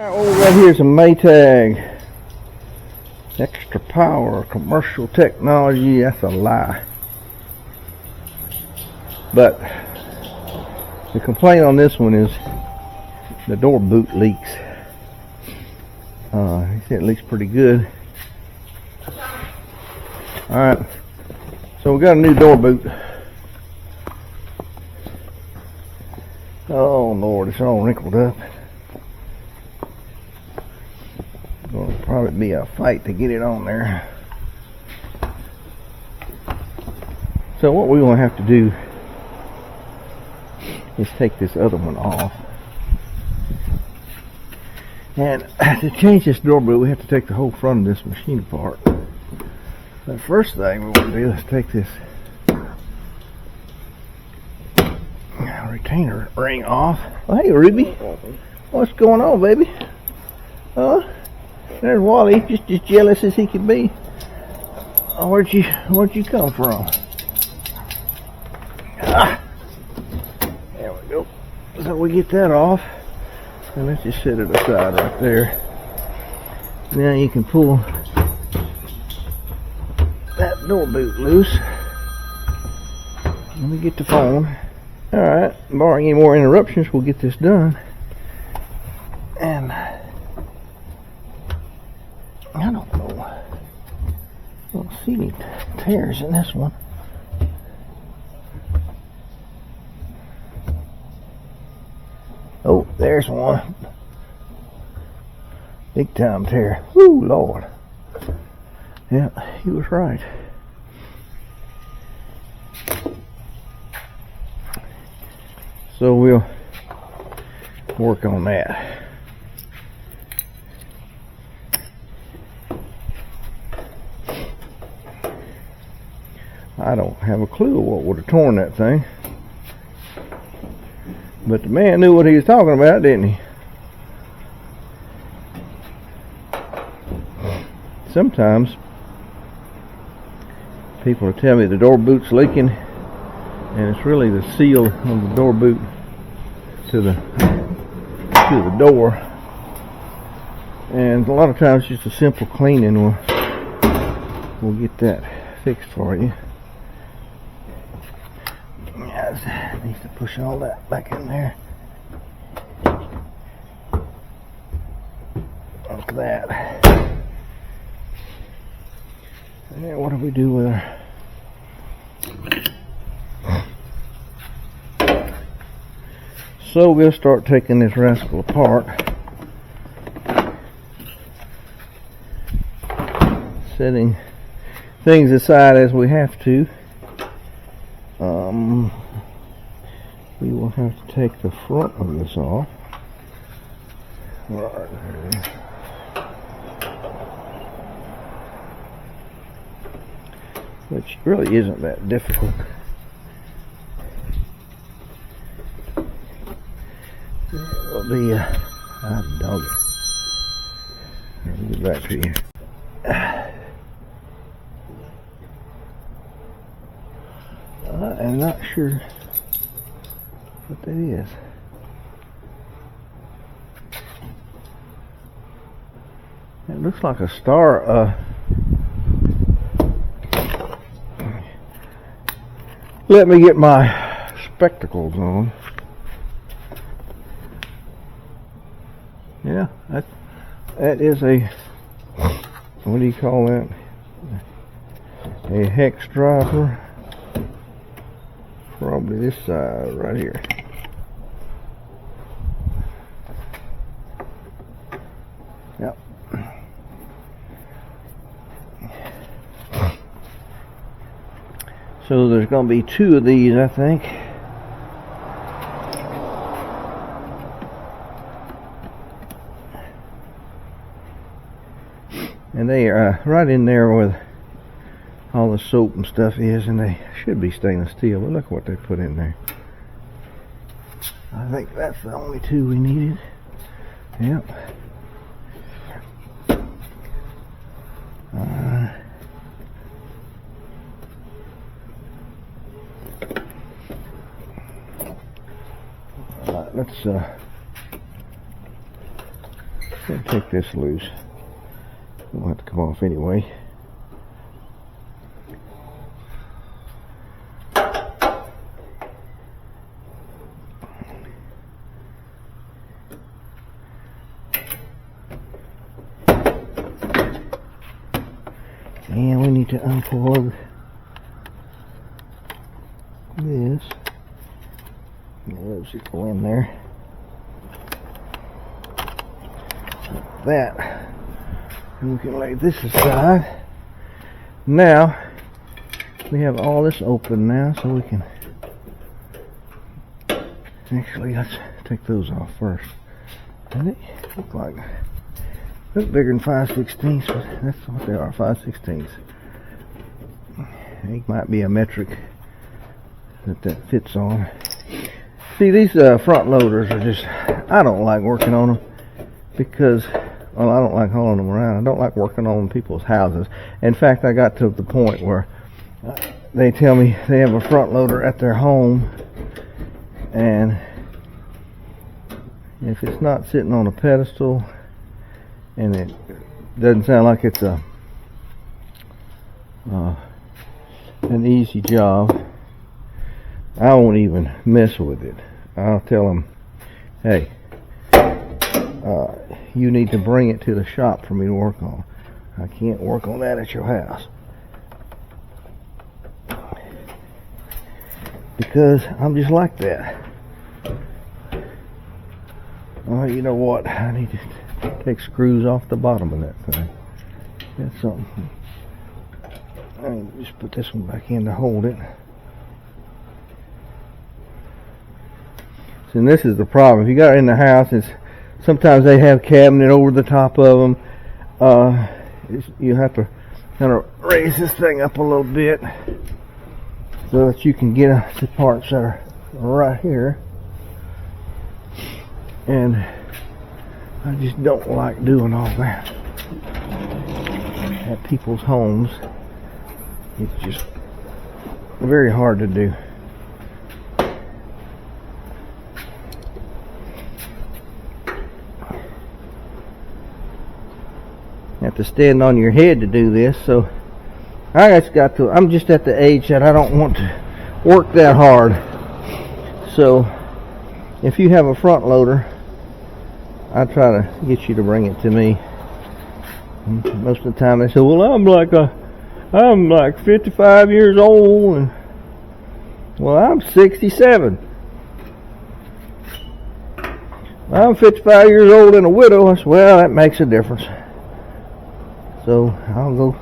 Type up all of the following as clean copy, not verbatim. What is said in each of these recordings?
Alright, what we got here is a Maytag. Extra power, commercial technology. That's a lie. But the complaint on this one is the door boot leaks. He said it leaks pretty good. Alright, so we got a new door boot. Oh Lord, it's all wrinkled up. It'll probably be a fight to get it on there. So what we will have to do is take this other one off. And to change this door boot, we have to take the whole front of this machine apart. The first thing we want to do is take this retainer ring off. Oh, hey Ruby, what's going on, baby? There's Wally, just as jealous as he could be. Oh, where'd you come from? There we go. So we get that off, and let's just set it aside right there. Now you can pull that door boot loose. Let me get the phone. Alright, barring any more interruptions, we'll get this done. And I don't know. I don't see any tears in this one. Oh, there's one. Big time tear. Woo, Lord. Yeah, he was right. So we'll work on that. I don't have a clue what would have torn that thing. But the man knew what he was talking about, didn't he? Sometimes people will tell me the door boot's leaking, and it's really the seal of the door boot to the door. And a lot of times just a simple cleaning will get that fixed for you. Needs to push all that back in there. Like that. And what do we do with her? So we'll start taking this rascal apart, setting things aside as we have to. We will have to take the front of this off. Right there. Which really isn't that difficult. It'll be dog it. Let me get back to you. I'm not sure what that is. It looks like a star. Let me get my spectacles on. Yeah, that is a, what do you call that? A hex driver. Probably this side right here. Yep. So there's going to be two of these, I think. And they are right in there with all the soap and stuff is, and they should be stainless steel, but look what they put in there. I think that's the only two we needed. Yep. Alright, let's Let's take this loose. It'll have to come off anyway. And we need to unplug this. Those should go in there. Like that. And we can lay this aside. Now we have all this open now, so we can actually, let's take those off first. And they look bigger than 5/16, but that's what they are, 5/16. It might be a metric that fits on. See, these front loaders are just, I don't like working on them because, well, I don't like hauling them around. I don't like working on people's houses. In fact, I got to the point where they tell me they have a front loader at their home, and if it's not sitting on a pedestal and it doesn't sound like it's an easy job, I won't even mess with it. I'll tell them, hey, you need to bring it to the shop for me to work on. I can't work on that at your house. Because I'm just like that. Oh, you know what? I need to take screws off the bottom of that thing. That's something. I need to just put this one back in to hold it. And this is the problem. If you got it in the house, it's sometimes they have cabinet over the top of them. You have to kind of raise this thing up a little bit so that you can get the parts that are right here. And I just don't like doing all that at people's homes. It's just very hard to do. You have to stand on your head to do this, so I'm just at the age that I don't want to work that hard. So if you have a front loader, I try to get you to bring it to me. Most of the time they say, well, I'm like 55 years old, and well, I'm 67. I'm 55 years old and a widow. I said, well, that makes a difference. So I'll go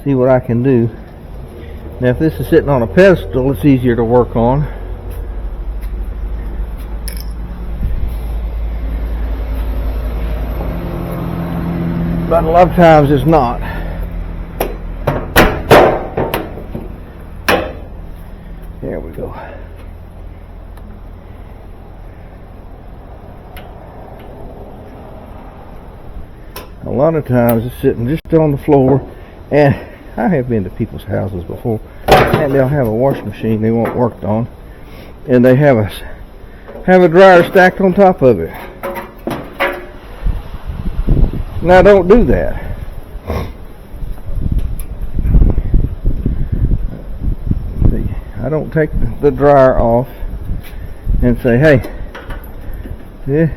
see what I can do. Now, if this is sitting on a pedestal, it's easier to work on. But a lot of times it's not. There we go. A lot of times it's sitting just on the floor, and I have been to people's houses before, and they'll have a washing machine they want worked on, and they have a dryer stacked on top of it. Now, don't do that. I don't take the dryer off and say, hey, yeah,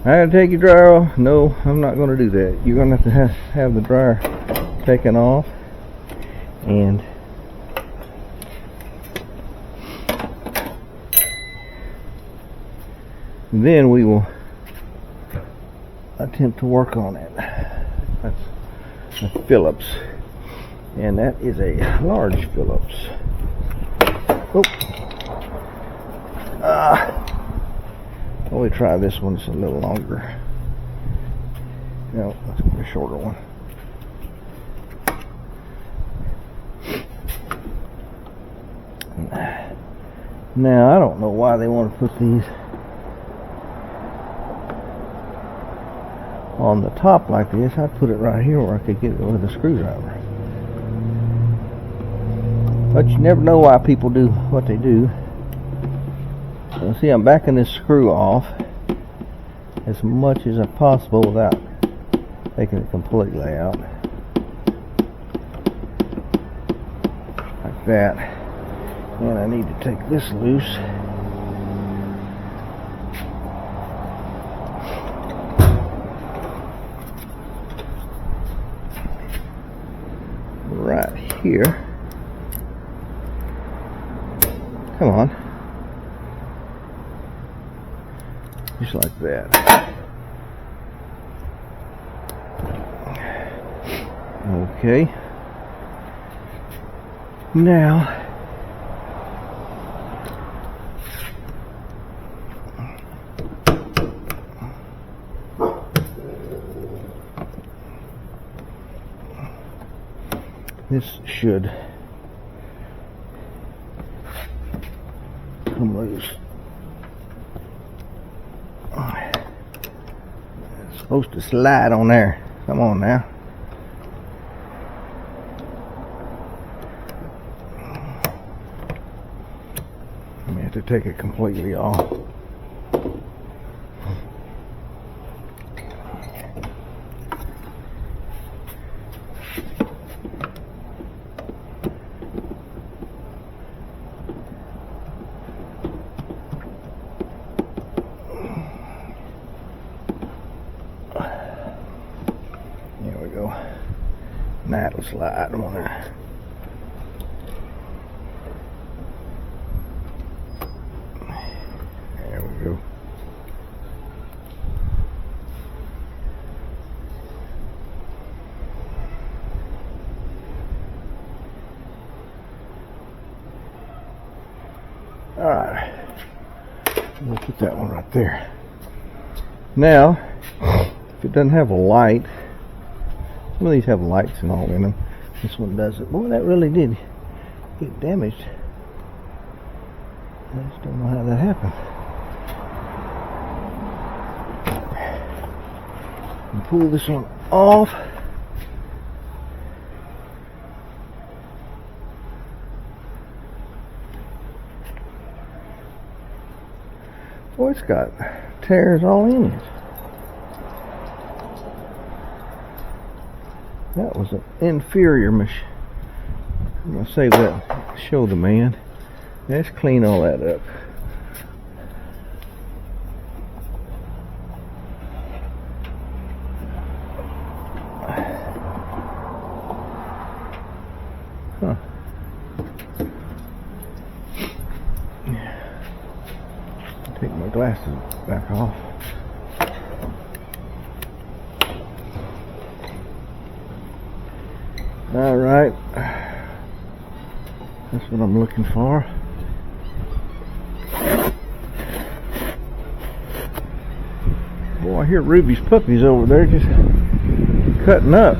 I gotta take your dryer off. No, I'm not going to do that. You're going to have the dryer taken off, and then we will attempt to work on it. That's a Phillips, and that is a large Phillips. Oh. Let me try this one. It's a little longer. No, let's get a shorter one. Now, I don't know why they want to put these on the top like this. I'd put it right here where I could get it with a screwdriver. But you never know why people do what they do. So see, I'm backing this screw off, as much as possible without taking it completely out. Like that. And I need to take this loose. Right here. Come on. Just like that. Okay. Now, this should come loose. It's supposed to slide on there. Come on now. I have to take it completely off. There we go. And that'll slide on there. There we go. All right. We'll put that one right there. Now, if it doesn't have a light, some of these have lights and all in them. This one doesn't. Boy, that really did get damaged. I just don't know how that happened. And pull this one off. Boy, it's got tears all in it. That was an inferior machine. I'm going to save that, show the man. Let's clean all that up. Huh. Take my glasses back off. All right, that's what I'm looking for. Boy, I hear Ruby's puppies over there just cutting up.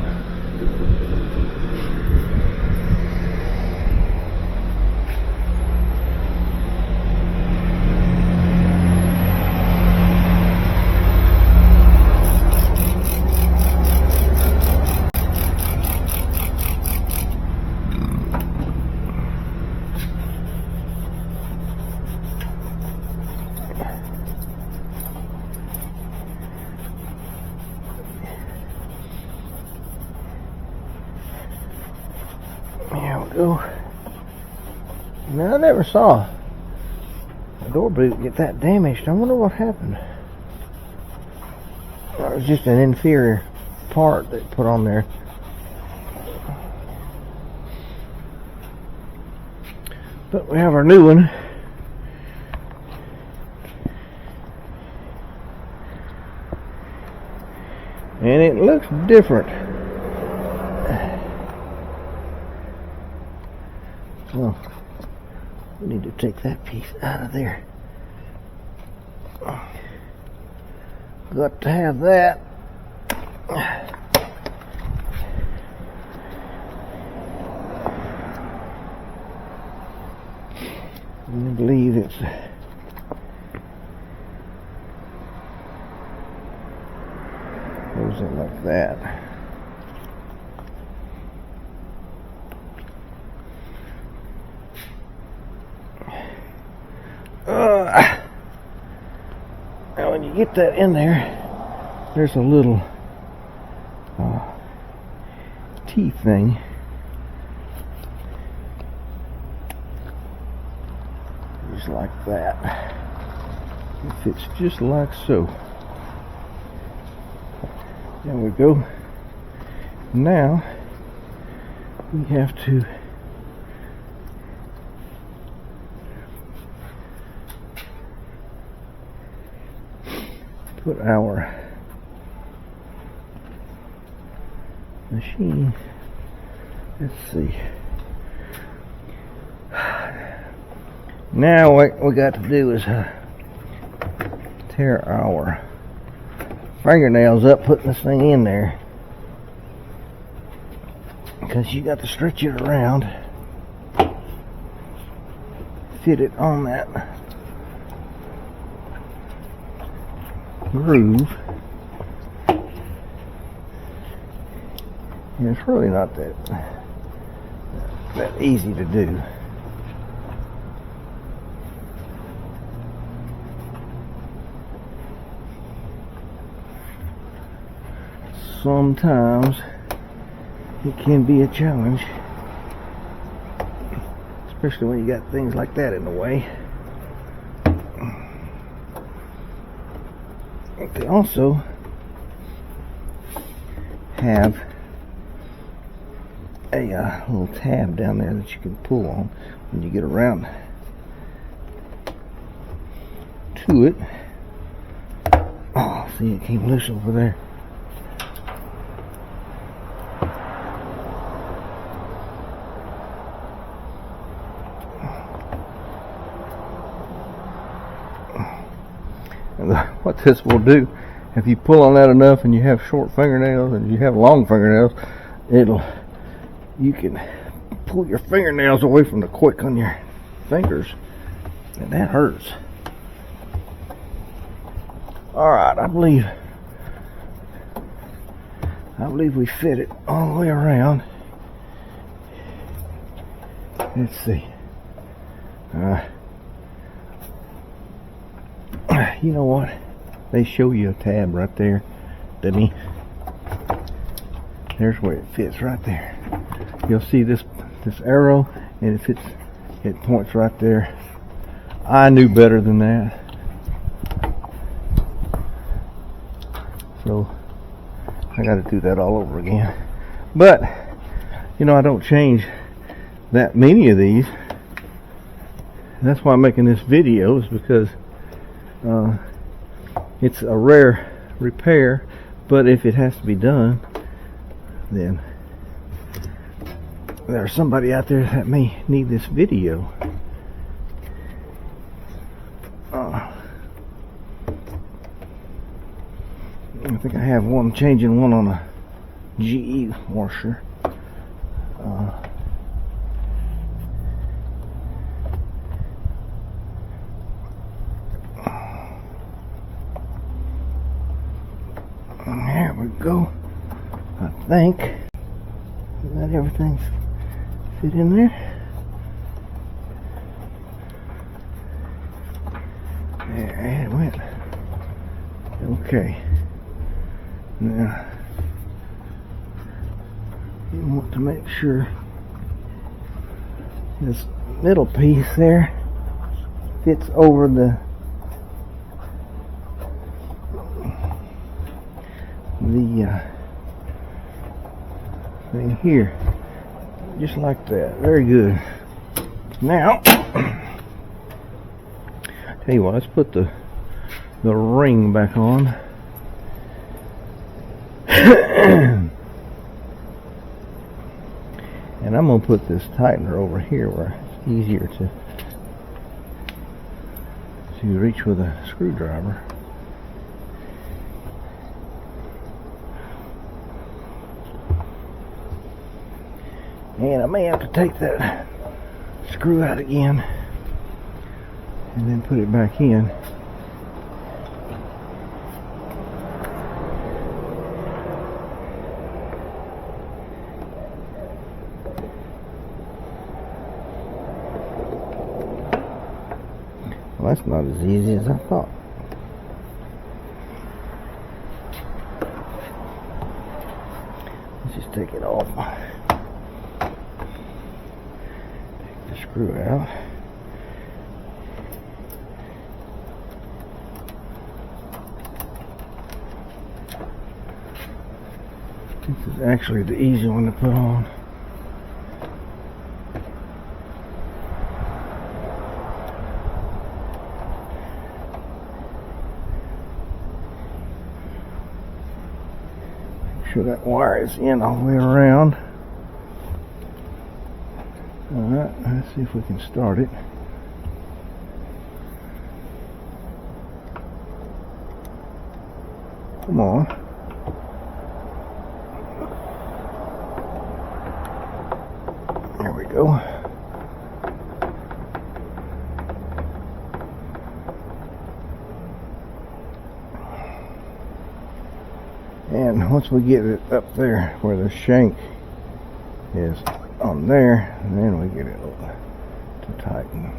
There we go. Now, I never saw a door boot get that damaged. I wonder what happened. Or it was just an inferior part they put on there. But we have our new one. And it looks different. Well, we need to take that piece out of there. Got to have that. I believe it's goes in like that. Now when you get that in there, there's a little teeth thing. Just like that. It fits just like so. There we go. Now we have to put our machine, let's see. Now what we got to do is tear our fingernails up putting this thing in there, because you got to stretch it around, fit it on that groove, and it's really not that easy to do. Sometimes it can be a challenge, especially when you got things like that in the way. They also have a little tab down there that you can pull on when you get around to it. Oh, see, it came loose over there. What this will do, if you pull on that enough and you have short fingernails and you have long fingernails, you can pull your fingernails away from the quick on your fingers, and that hurts. Alright, I believe we fit it all the way around. Let's see. You know what? They show you a tab right there, doesn't he? There's where it fits right there. You'll see this arrow, and it points right there. I knew better than that, so I got to do that all over again. But you know, I don't change that many of these. That's why I'm making this video, is because it's a rare repair, but if it has to be done, then there's somebody out there that may need this video. I think I have one, changing one on a GE washer. There we go. I think that everything's fit in there. There it went. Okay. Now you want to make sure this middle piece there fits over the thing here, just like that. Very good. Now, tell you what, let's put the ring back on. And I'm gonna put this tightener over here where it's easier to reach with a screwdriver. And I may have to take that screw out again and then put it back in. Well, that's not as easy as I thought. take it off. Take the screw out. This is actually the easy one to put on. Make sure that wire is in all the way around. Alright, let's see if we can start it. Come on. There we go. And once we get it up there where the shank is on there, then we get it to tighten.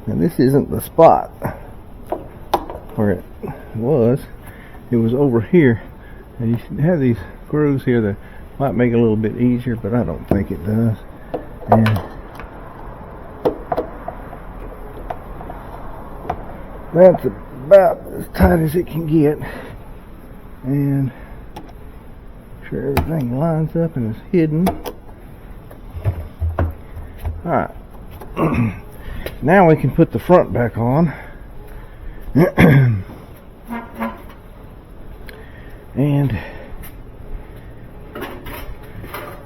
And this isn't the spot where it was. It was over here, and you should have these grooves here that might make it a little bit easier, but I don't think it does. And that's about as tight as it can get, and make sure everything lines up and is hidden. Alright. Now we can put the front back on. And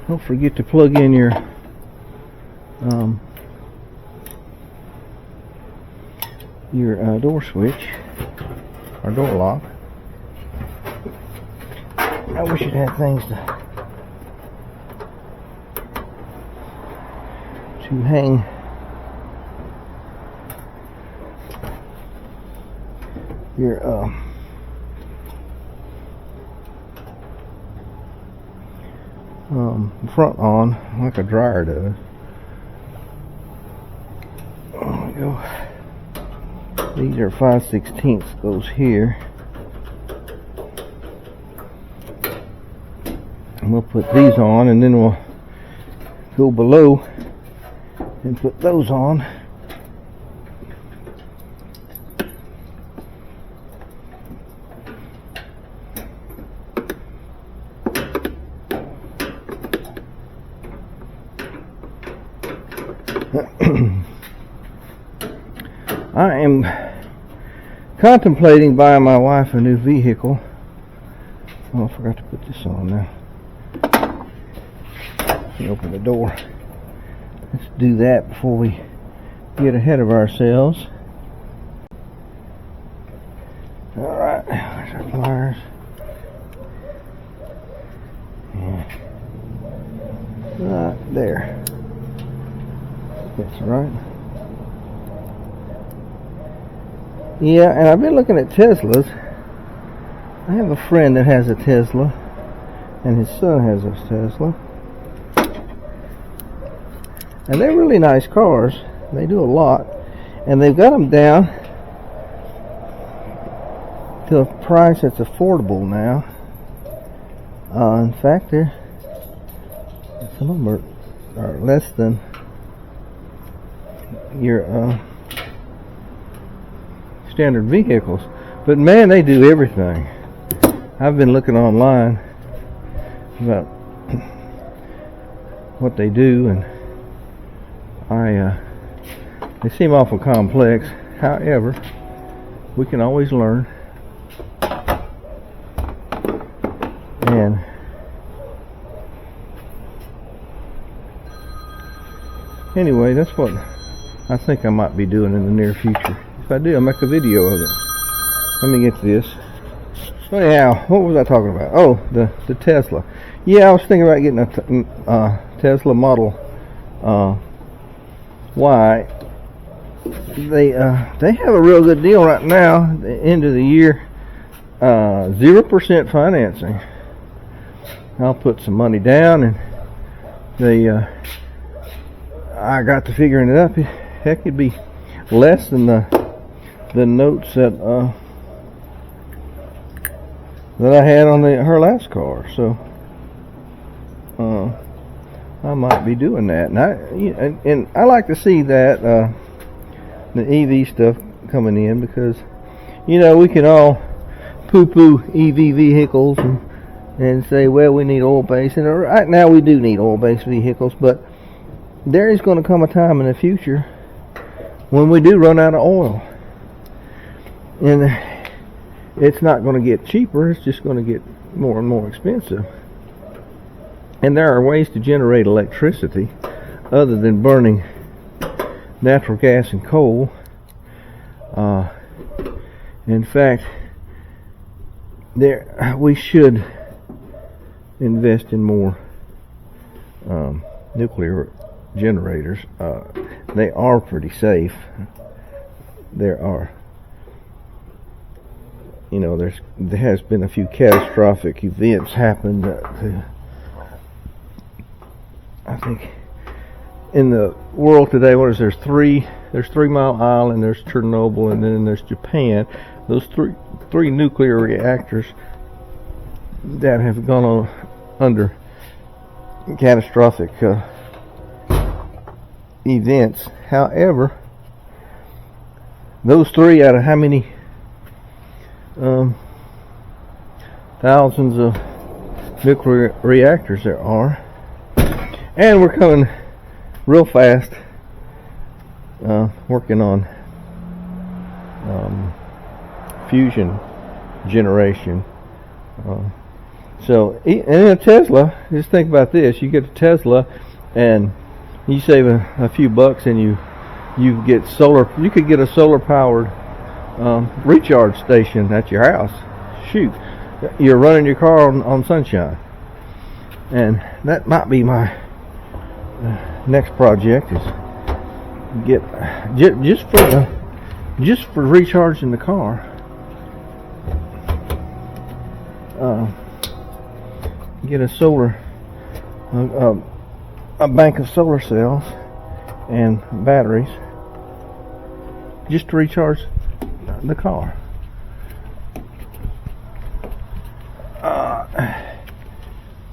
don't forget to plug in your door switch or door lock. I wish it had things to hang your front on like a dryer does. There we go. These are 5/16 goes here, and we'll put these on, and then we'll go below and put those on. I am contemplating buying my wife a new vehicle. Oh, I forgot to put this on now. Let me open the door. Let's do that before we get ahead of ourselves. Alright, there's our pliers. Right there. That's right. Yeah, and I've been looking at Teslas. I have a friend that has a Tesla, and his son has a Tesla. And they're really nice cars. They do a lot. And they've got them down to a price that's affordable now. In fact, some of them are less than your standard vehicles, but man, they do everything. I've been looking online about what they do, and they seem awful complex. However, we can always learn. And anyway, that's what I think I might be doing in the near future. If I do, I'll make a video of it. Let me get this. So anyhow, what was I talking about? Oh, the Tesla. Yeah, I was thinking about getting a Tesla Model Y. they have a real good deal right now. The end of the year, 0% financing. I'll put some money down, and I got to figuring it up. Heck, it'd be less than the notes that I had on her last car. So I might be doing that, and I like to see that the EV stuff coming in, because we can all poo-poo EV vehicles and say, well, we need oil-based, and right now we do need oil-based vehicles, but there is going to come a time in the future when we do run out of oil, and it's not going to get cheaper. It's just going to get more and more expensive. And there are ways to generate electricity other than burning natural gas and coal. In fact, we should invest in more nuclear generators. They are pretty safe. There has been a few catastrophic events happened. I think in the world today, there's 3 Mile Island, there's Chernobyl, and then there's Japan. Those three nuclear reactors that have gone on under catastrophic events. However, those 3 out of how many thousands of nuclear reactors there are, and we're coming real fast working on fusion generation. So in a Tesla, just think about this: you get a Tesla and you save a few bucks, and you get solar. You could get a solar powered recharge station at your house. Shoot, you're running your car on sunshine. And that might be my next project, is get just for recharging the car, get a bank of solar cells and batteries just to recharge the car.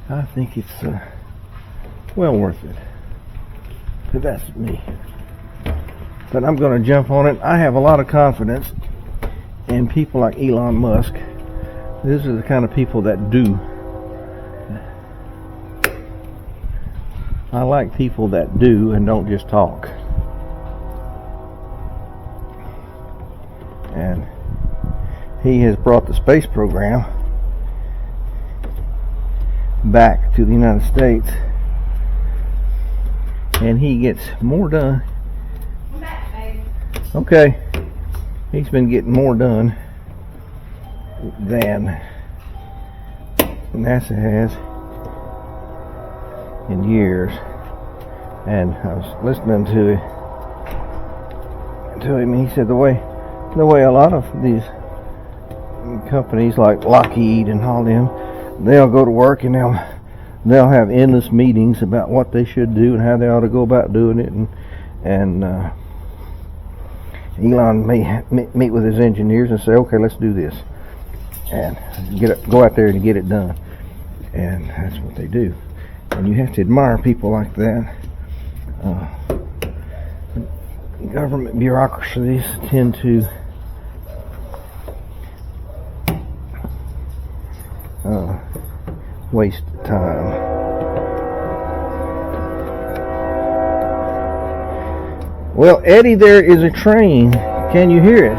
I think it's well worth it. But that's me. But I'm going to jump on it. I have a lot of confidence in people like Elon Musk. These are the kind of people that do. I like people that do and don't just talk. And he has brought the space program back to the United States, and he gets more done. Okay, he's been getting more done than NASA has in years. And I was listening to him, and he said the way a lot of these companies like Lockheed and all them, they'll go to work and they'll have endless meetings about what they should do and how they ought to go about doing it, and Elon may meet with his engineers and say, okay, let's do this, and go out there and get it done. And that's what they do. And you have to admire people like that. Government bureaucracies tend to waste time. Well, Eddie, there is a train. Can you hear it?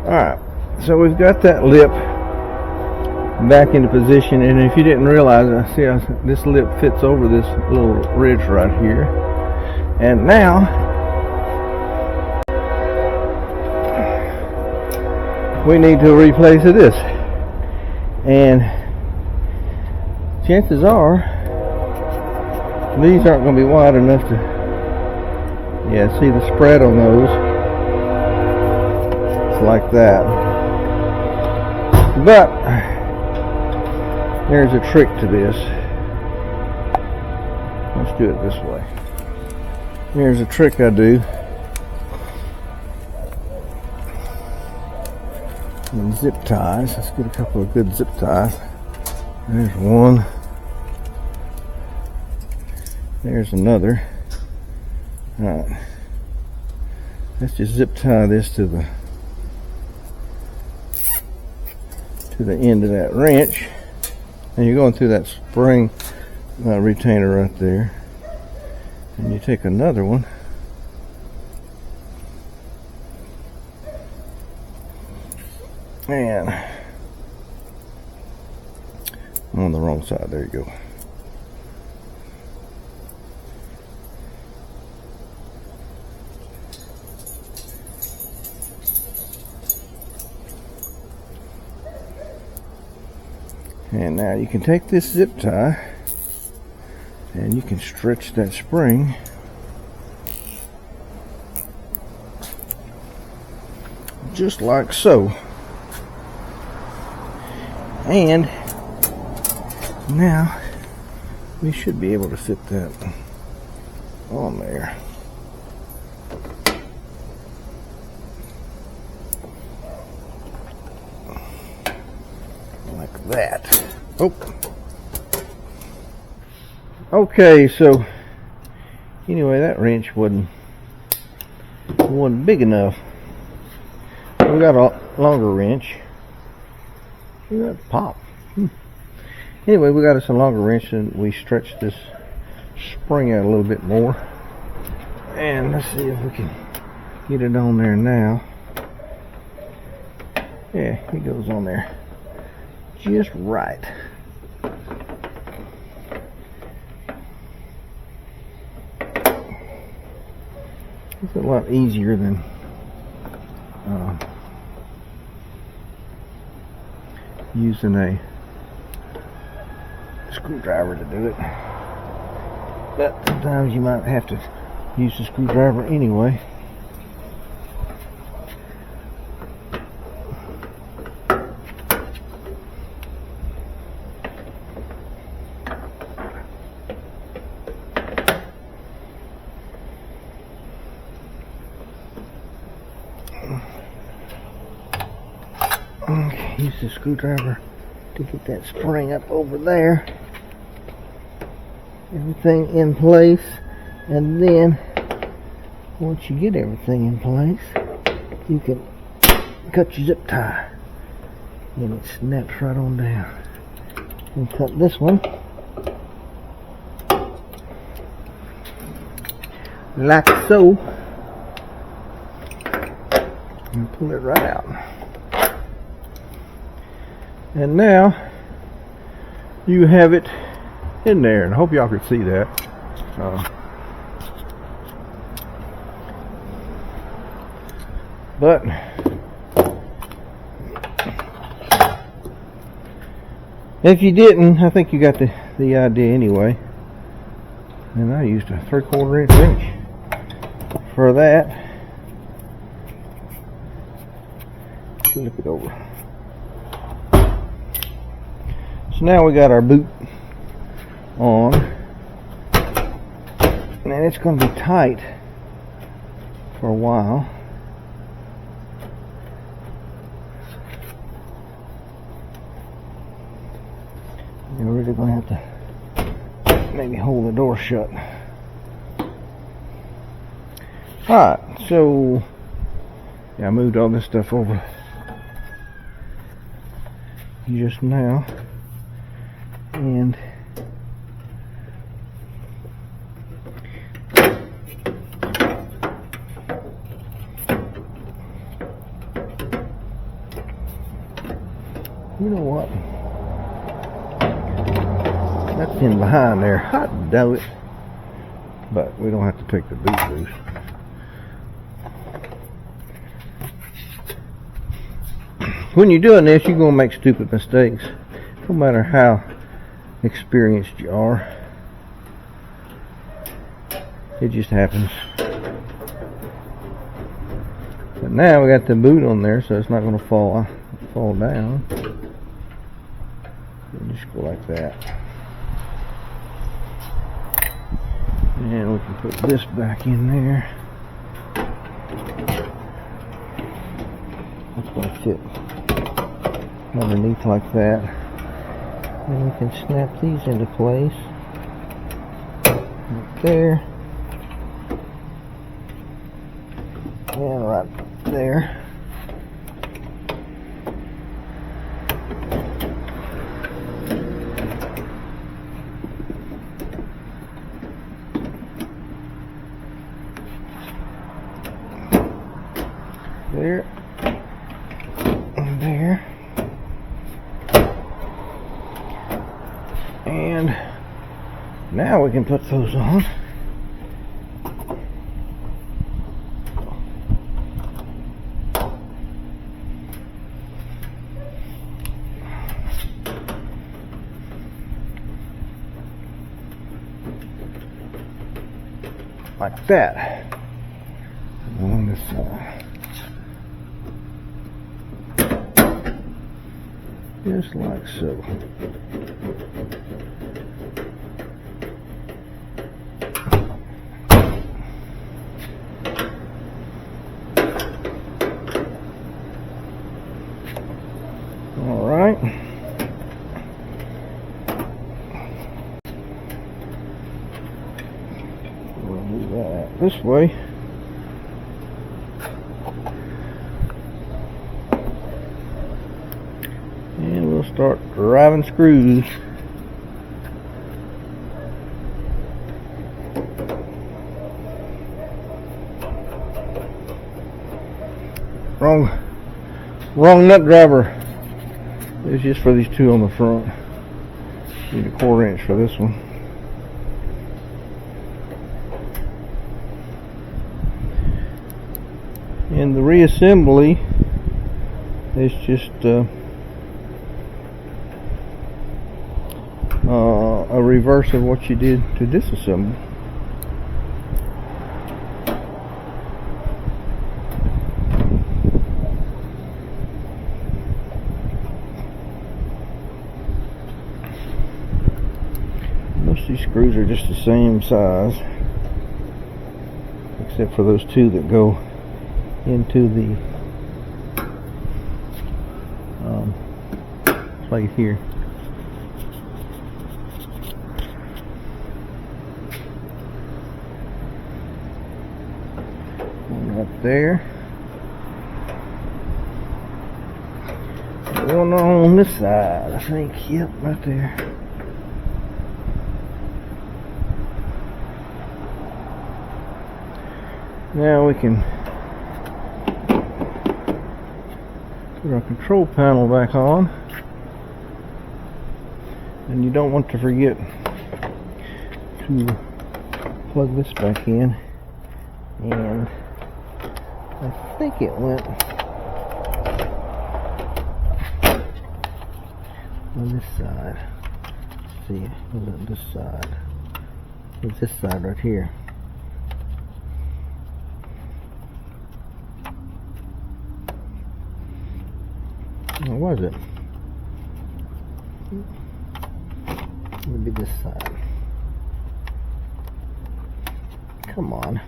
Alright, so we've got that lip back into position, and if you didn't realize, I see how this lip fits over this little ridge right here. And now we need to replace this, and chances are These aren't going to be wide enough to, yeah, see the spread on those. It's like that. But there's a trick to this. Let's do it this way. Here's a trick I do. And zip ties. Let's get a couple of good zip ties. There's one. There's another. Alright. Let's just zip tie this to the end of that wrench. And you're going through that spring retainer right there. And you take another one. And I'm on the wrong side. There you go. And now you can take this zip tie and you can stretch that spring just like so. And now we should be able to fit that on there. Like that. Oh. Okay, so anyway, that wrench wasn't big enough. We got a longer wrench. We got pop. Anyway, we got us a longer wrench and we stretched this spring out a little bit more. And let's see if we can get it on there now. Yeah, it goes on there just right. It's a lot easier than using a screwdriver to do it, but sometimes you might have to use the screwdriver anyway. Okay, use the screwdriver to get that spring up over there. Everything in place, and then once you get everything in place, you can cut your zip tie and it snaps right on down. And cut this one like so, and pull it right out. And now you have it in there, and I hope y'all could see that. But if you didn't, I think you got the idea anyway. And I used a 3/4 inch wrench for that. Flip it over. So now we got our boot on, and it's going to be tight for a while. You're really going to have to maybe hold the door shut. Alright, so yeah, I moved all this stuff over just now. And you know what? That's in behind there. Hot dog it. But we don't have to take the boot loose. When you're doing this, you're going to make stupid mistakes. No matter how experienced you are. It just happens. But now we got the boot on there, so it's not going to fall down. And just go like that. And we can put this back in there. That's going to fit underneath like that. And we can snap these into place. Right there. And right there. There. And there. And now we can put those on. Like that. And on this side. Just like so. All right. We'll do that this way. And we'll start driving screws. Wrong nut driver. It's just for these two on the front. Need a 1/4 inch for this one. And the reassembly is just a reverse of what you did to disassemble. Most of these screws are just the same size, except for those two that go into the plate here. One up there. One on this side, I think. Yep, right there. Now we can put our control panel back on. And you don't want to forget to plug this back in. And I think it went on this side. Let's see, was it this side? It's this side right here. Or was it? Maybe this side. Come on.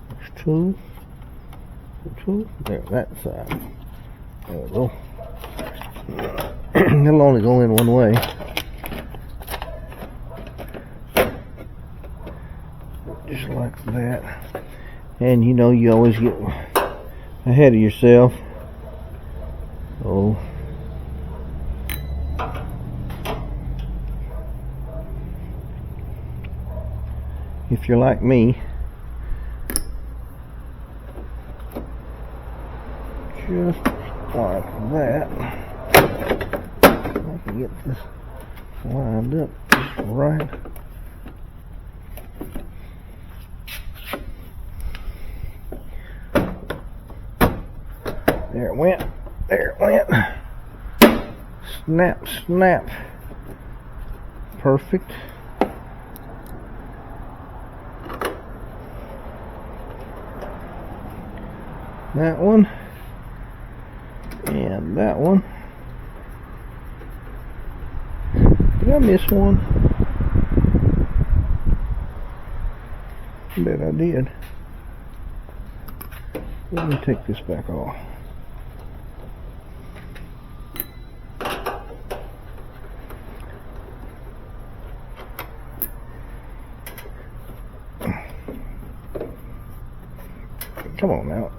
There's two. There, that side. There we go. It'll only go in one way. Just like that. And you know, you always get ahead of yourself. Oh. If you're like me, just like that. I can get this lined up just right. There it went. There it went. Snap, snap. Perfect. That one. And that one. Did I miss one? I bet I did. Let me take this back off. Come on now.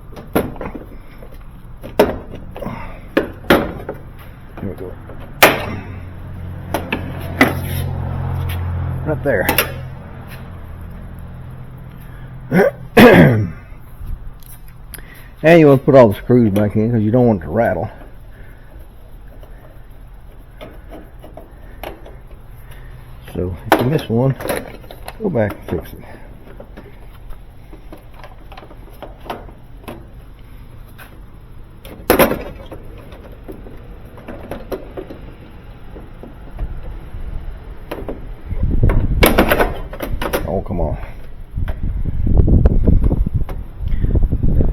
Here we go. Right there. And you want to put all the screws back in because you don't want it to rattle. So if you miss one, go back and fix it. Oh, come on.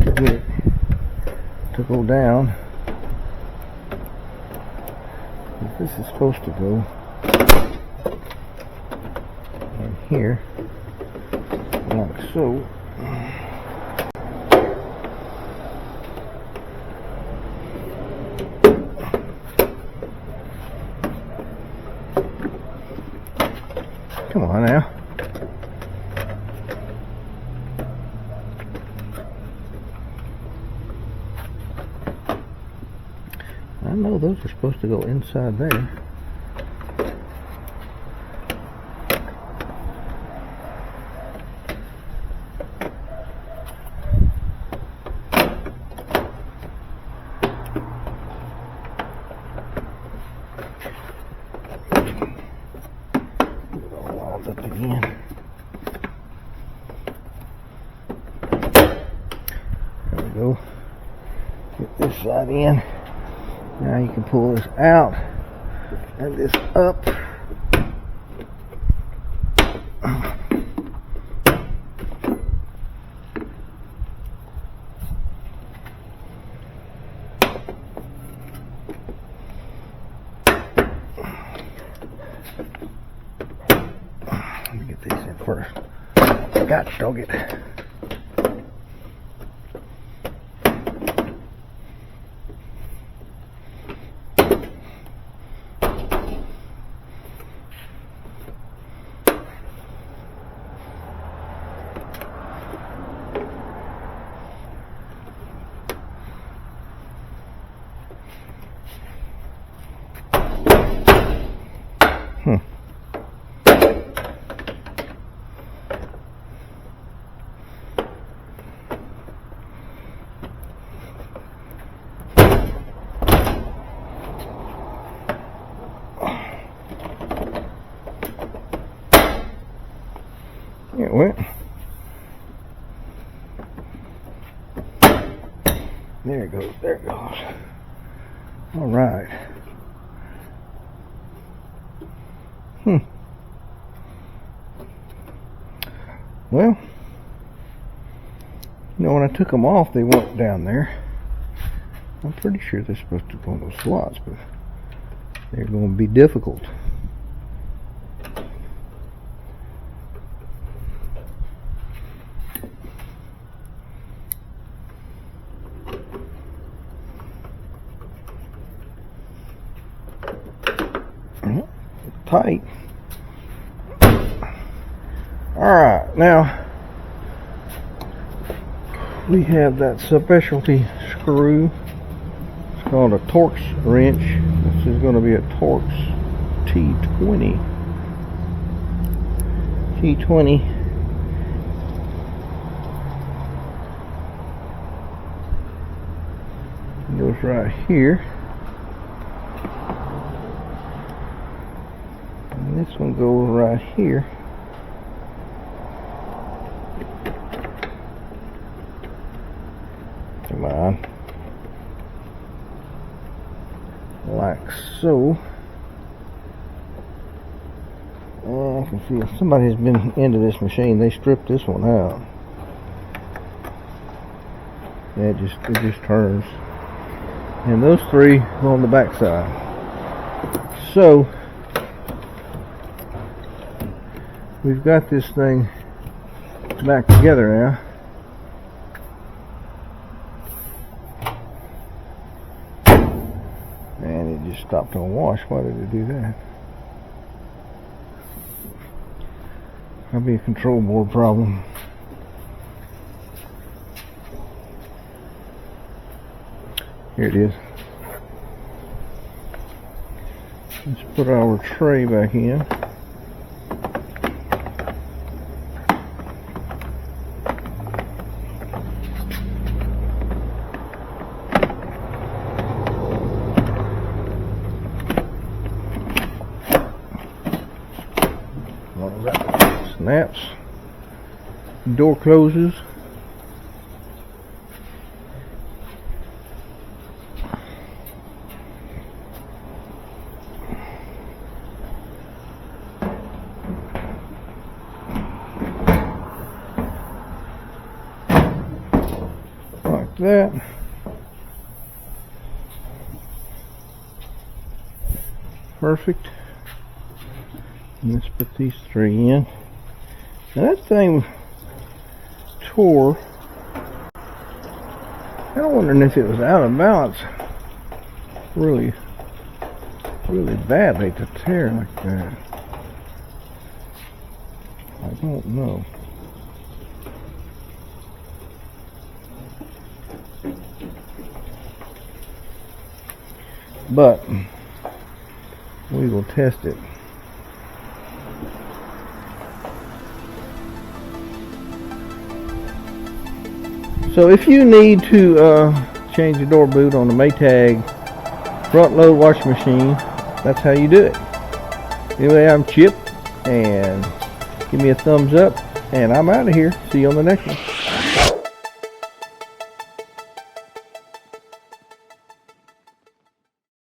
Get it to go down. This is supposed to go in here, like so. Come on now. I know those are supposed to go inside there. Get it all wound up again. There we go. Get this side in. Now you can pull this out and this up. Let me get these in first. Gosh dog it. It went. There it goes. There it goes. All right. Well, you know, when I took them off, they went down there. I'm pretty sure they're supposed to go in those slots, but they're going to be difficult. Tight. Alright, now we have that specialty screw. It's called a Torx wrench. This is going to be a Torx T20. T20. It goes right here. And this one goes right here. Come on. like so. I can feel somebody's been into this machine. They stripped this one out. Yeah, it just turns. And those three go on the back side. So we've got this thing back together now. And it just stopped on wash. Why did it do that? That'll be a control board problem. Here it is. Let's put our tray back in. Snaps. Door closes. Like that. Perfect. And let's put these three in. Now that thing tore. I'm wondering if it was out of balance really badly to tear like that. I don't know. But we will test it. So if you need to change the door boot on the Maytag front load washing machine, that's how you do it. Anyway, I'm Chip, and give me a thumbs up, and I'm out of here. See you on the next one.